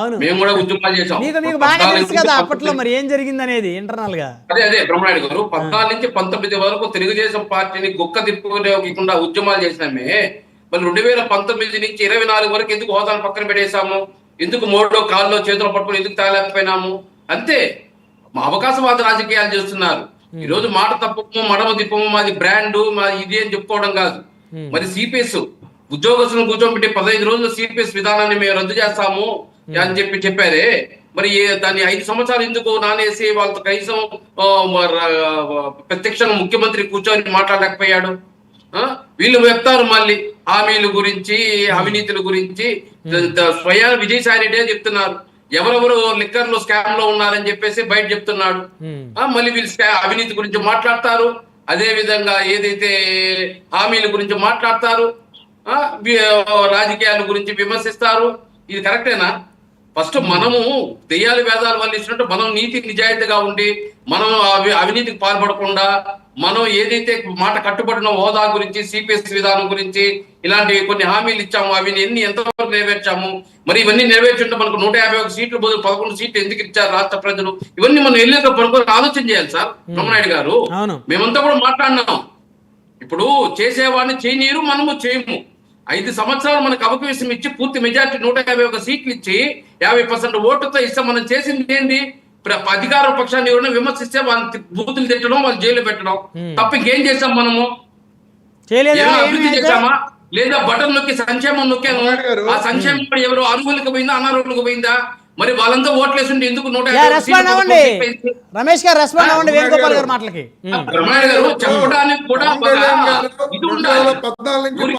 అవును. మేము కూడా ఉద్యమాలు చేసాం. మీకు బాగా తెలుసు కదా అప్పట్లో మరి ఏం జరిగింది అనేది ఇంటర్నల్ గా. అదే బ్రహ్మనాయుడు గారు 14 నుంచి 19 వరకు తెలుగుదేశం పార్టీని గుక్క తిప్పుకోకుండా ఉద్యమాలు చేసినామే. మరి 2019 నుంచి 24 వరకు ఎందుకు హోదాను పక్కన పెట్టేశాము? ఎందుకు మోడో కాల్లో చేతులు పట్టుకుని ఎందుకు తాగలేకపోయినాము? అంతే. మా అవకాశవాద రాజకీయాలు చేస్తున్నారు. ఈ రోజు మాట తప్పము మడమ తిప్పము మాది బ్రాండ్ మాది ఇది అని చెప్పుకోవడం కాదు. మరి సిపిఎస్ ఉద్యోగస్తులను కూర్చోబెట్టి 15 రోజులు సిపిఎస్ విధానాన్ని మేము రద్దు చేస్తాము అని చెప్పారే. మరి దాన్ని 5 సంవత్సరాలు ఎందుకు నానేసి వాళ్ళతో కనీసం ప్రత్యక్షంగా ముఖ్యమంత్రి కూర్చొని మాట్లాడలేకపోయాడు? వీళ్ళు చెప్తారు మళ్ళీ హామీల గురించి అవినీతుల గురించి. స్వయాన విజయసాయి రెడ్డి చెప్తున్నారు ఎవరెవరు లిక్కర్ లో స్కామ్ లో ఉన్నారని చెప్పేసి బయట చెప్తున్నాడు. మళ్ళీ వీళ్ళు అవినీతి గురించి మాట్లాడతారు, అదే విధంగా ఏదైతే హామీల గురించి మాట్లాడతారు, రాజకీయాల గురించి విమర్శిస్తారు. ఇది కరెక్టేనా? ఫస్ట్ మనము దెయ్యాలు వేదాలు వల్ల ఇచ్చినట్టు మనం నీతి నిజాయితీగా ఉండి మనం అవినీతికి పాల్పడకుండా మనం ఏదైతే మాట కట్టుబడిన హోదా గురించి సిపిఎస్ విధానం గురించి ఇలాంటి కొన్ని హామీలు ఇచ్చాము అవి ఎంతవరకు నెరవేర్చాము? మరి ఇవన్నీ నెరవేర్చుంటే మనకు 151 సీట్లు బదులు 11 సీట్లు ఎందుకు ఇచ్చారు రాష్ట్ర ప్రజలు? ఇవన్నీ మనం వెళ్ళేటప్పుడు ఆలోచన చేయాలి సార్ బ్రహ్మనాయుడు గారు. మేమంతా కూడా మాట్లాడినాం. ఇప్పుడు చేసేవాడిని చేయనీరు, మనము చేయము. 5 సంవత్సరాలు మనకు అవకాశం ఇచ్చి పూర్తి మెజార్టీ 151 సీట్లు ఇచ్చి 50% ఓటుతో ఇస్తే మనం చేసింది ఏంటి? అధికార పక్షాన్ని ఎవరైనా విమర్శిస్తే వాళ్ళని బూతులు తిట్టడం, వాళ్ళు జైలు పెట్టడం తప్ప ఇంకేం చేసాం మనము? అభివృద్ధి చేశామా? లేదా బటన్ నొక్కి సంక్షేమం నొక్కాము. ఆ సంక్షేమం ఎవరు అర్హులకు పోయిందా అనర్హులకు పోయిందా? మరి వాళ్ళంతా ఓట్లేస్తుంటే ఎందుకు 150 రమేష్ గారు రెస్పాండ్ అవ్వండి వేణుగోపాల్ గారు మాటలకి. బ్రహ్మనాయుడు గారు చెప్పడానికి కూడా ఇది ఉండాలి.